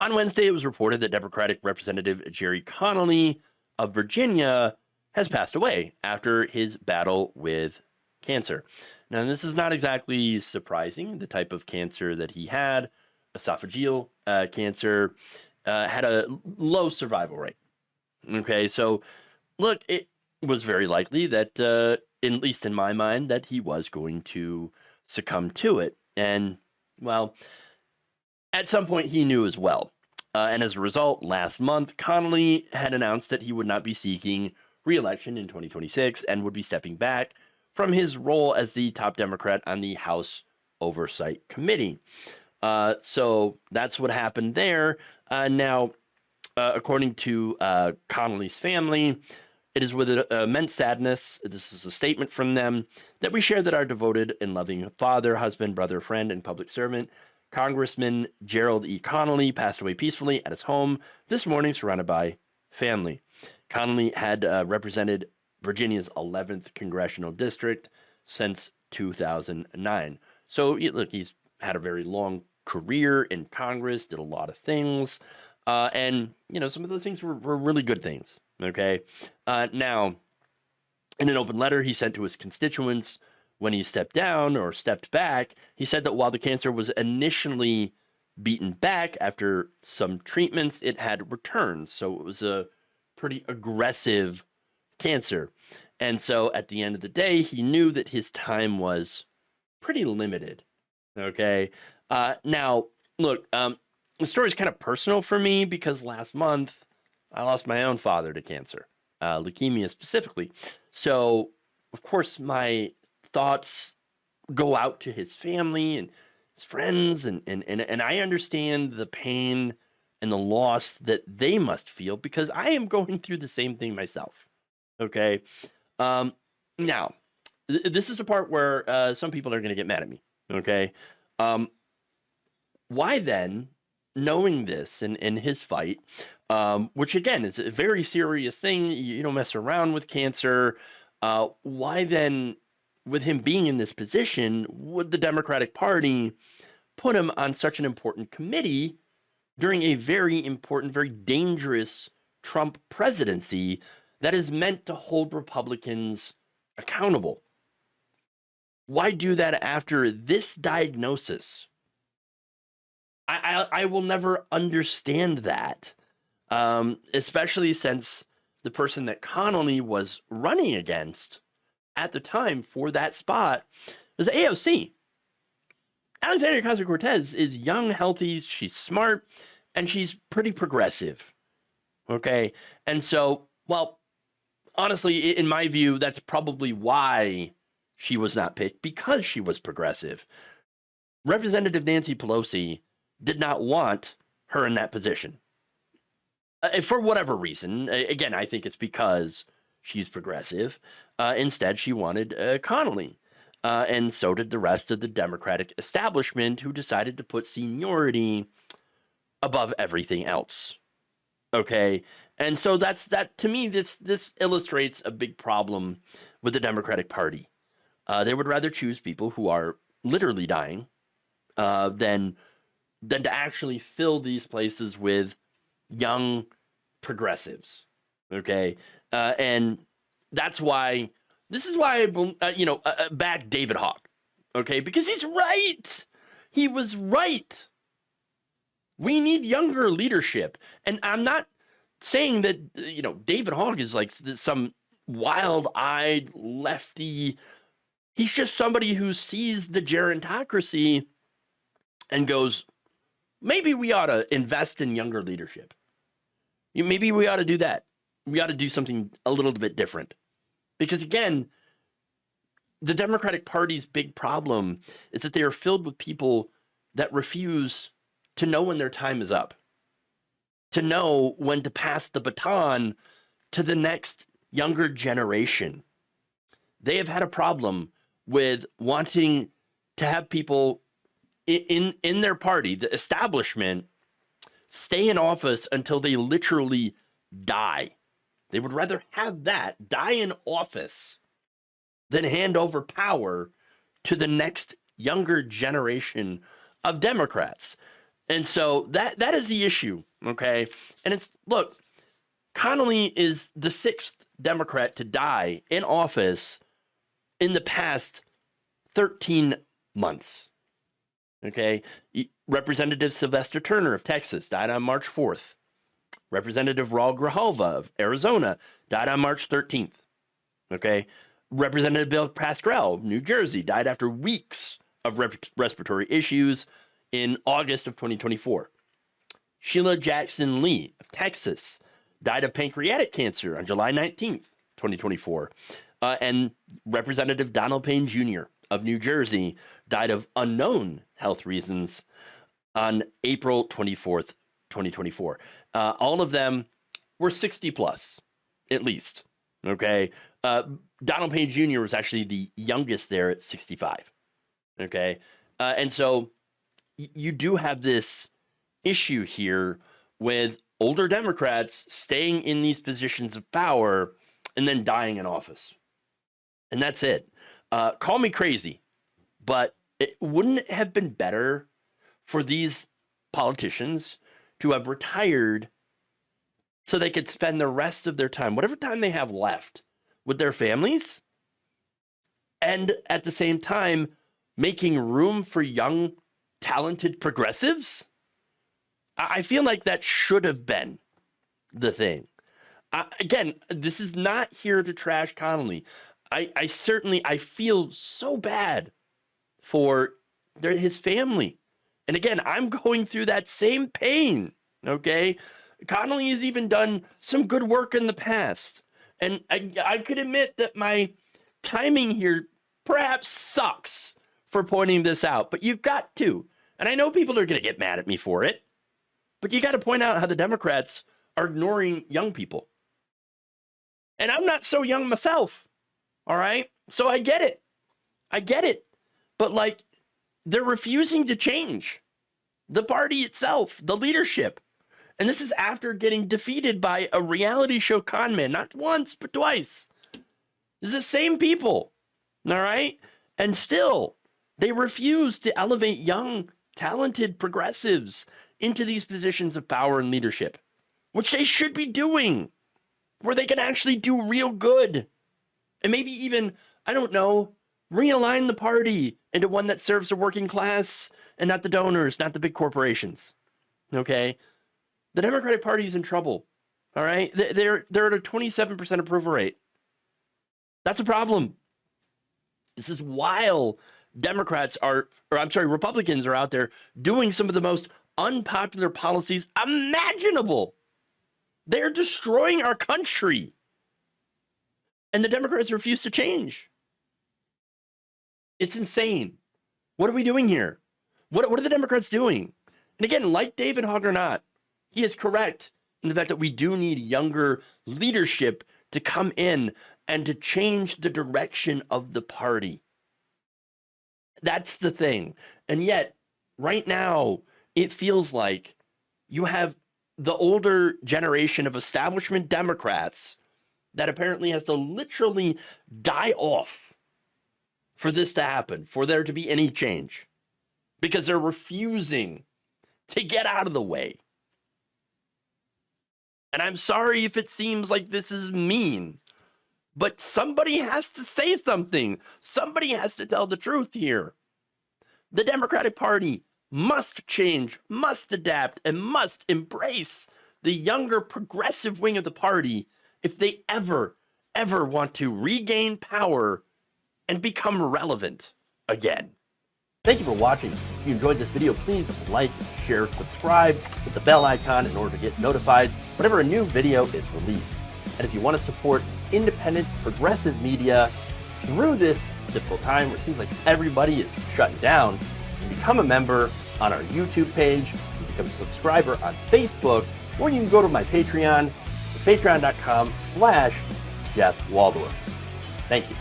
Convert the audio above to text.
On Wednesday, it was reported that Democratic Representative Gerry Connolly of Virginia has passed away after his battle with cancer. Now, this is not exactly surprising. The type of cancer that he had, esophageal cancer, had a low survival rate. Okay, so look, it was very likely that, at least in my mind, that he was going to succumb to it. And, well, at some point he knew as well. And as a result, last month, Connolly had announced that he would not be seeking re-election in 2026 and would be stepping back from his role as the top Democrat on the House Oversight Committee. So that's what happened there. Now, according to Connolly's family, it is with immense sadness, this is a statement from them, that we share that our devoted and loving father, husband, brother, friend, and public servant, Congressman Gerald E. Connolly, passed away peacefully at his home this morning, surrounded by family. Connolly had represented Virginia's 11th Congressional District since 2009. So, look, he's had a very long career in Congress, did a lot of things, and, some of those things were really good things, okay? Now, in an open letter he sent to his constituents when he stepped down or stepped back, he said that while the cancer was initially beaten back after some treatments, it had returned. So it was a pretty aggressive cancer. And so at the end of the day, he knew that his time was pretty limited. Okay. Now, look, the story's kind of personal for me because last month I lost my own father to cancer, leukemia specifically. So, of course, my thoughts go out to his family and his friends, and I understand the pain and the loss that they must feel because I am going through the same thing myself. Okay. Now, this is the part where some people are going to get mad at me. Okay. Why then, knowing this and his fight, which again is a very serious thing, you don't mess around with cancer. Why then, with him being in this position, would the Democratic Party put him on such an important committee during a very important, very dangerous Trump presidency that is meant to hold Republicans accountable? Why do that after this diagnosis? I will never understand that, especially since the person that Connolly was running against at the time for that spot was AOC. Alexandria Ocasio-Cortez is young, healthy, she's smart, and she's pretty progressive. Okay? And so, well, honestly, in my view, that's probably why she was not picked, because she was progressive. Representative Nancy Pelosi did not want her in that position. For whatever reason. Again, I think it's because she's progressive. Instead, she wanted Connolly. And so did the rest of the Democratic establishment, who decided to put seniority above everything else. Okay? And so that to me, this illustrates a big problem with the Democratic Party. They would rather choose people who are literally dying than to actually fill these places with young progressives. Okay? And that's why, this is why I back David Hogg. Okay? Because he's right. He was right. We need younger leadership. And I'm not saying that, David Hogg is like some wild-eyed lefty. He's just somebody who sees the gerontocracy and goes, maybe we ought to invest in younger leadership. Maybe we ought to do that. We ought to do something a little bit different. Because again, the Democratic Party's big problem is that they are filled with people that refuse to know when their time is up, to know when to pass the baton to the next younger generation. They have had a problem with wanting to have people in their party, the establishment, stay in office until they literally die. They would rather have that, die in office, than hand over power to the next younger generation of Democrats. And so that is the issue, okay? And it's, look, Connolly is the 6th Democrat to die in office in the past 13 months, okay? Representative Sylvester Turner of Texas died on March 4th. Representative Raul Grijalva of Arizona died on March 13th, okay? Representative Bill Pascrell of New Jersey died after weeks of respiratory issues in August of 2024. Sheila Jackson Lee of Texas died of pancreatic cancer on July 19th, 2024. And Representative Donald Payne Jr. of New Jersey died of unknown health reasons on April 24th, 2024. All of them were 60 plus, at least, okay? Donald Payne Jr. was actually the youngest there at 65, okay? And so you do have this issue here with older Democrats staying in these positions of power and then dying in office. And that's it. Call me crazy, but wouldn't it have been better for these politicians to have retired so they could spend the rest of their time, whatever time they have left, with their families, and at the same time making room for young, talented progressives? I feel like that should have been the thing. Again, this is not here to trash Connolly. I feel so bad for his family. And again, I'm going through that same pain, okay? Connolly has even done some good work in the past. And I could admit that my timing here perhaps sucks for pointing this out, but you've got to. And I know people are going to get mad at me for it, but you got to point out how the Democrats are ignoring young people. And I'm not so young myself, all right? So I get it. But like, they're refusing to change the party itself, the leadership. And this is after getting defeated by a reality show conman, not once, but twice. This is the same people, all right? And still, they refuse to elevate young, talented progressives into these positions of power and leadership, which they should be doing, where they can actually do real good. And maybe even, I don't know, realign the party into one that serves the working class and not the donors, not the big corporations, okay? The Democratic Party is in trouble, all right? They're at a 27% approval rate. That's a problem. This is while Republicans are out there doing some of the most unpopular policies imaginable. They're destroying our country. And the Democrats refuse to change. It's insane. What are we doing here? What are the Democrats doing? And again, like David Hogg or not, he is correct in the fact that we do need younger leadership to come in and to change the direction of the party. That's the thing. And yet, right now, it feels like you have the older generation of establishment Democrats that apparently has to literally die off for this to happen, for there to be any change, because they're refusing to get out of the way. And I'm sorry if it seems like this is mean, but somebody has to say something. Somebody has to tell the truth here. The Democratic Party must change, must adapt, and must embrace the younger progressive wing of the party if they ever want to regain power and become relevant again. Thank you for watching. If you enjoyed this video, please like, share, subscribe, hit the bell icon in order to get notified whenever a new video is released. And if you want to support independent, progressive media through this difficult time where it seems like everybody is shutting down, you can become a member on our YouTube page, you can become a subscriber on Facebook, or you can go to my Patreon. It's patreon.com/Jeff Waldorf. Thank you.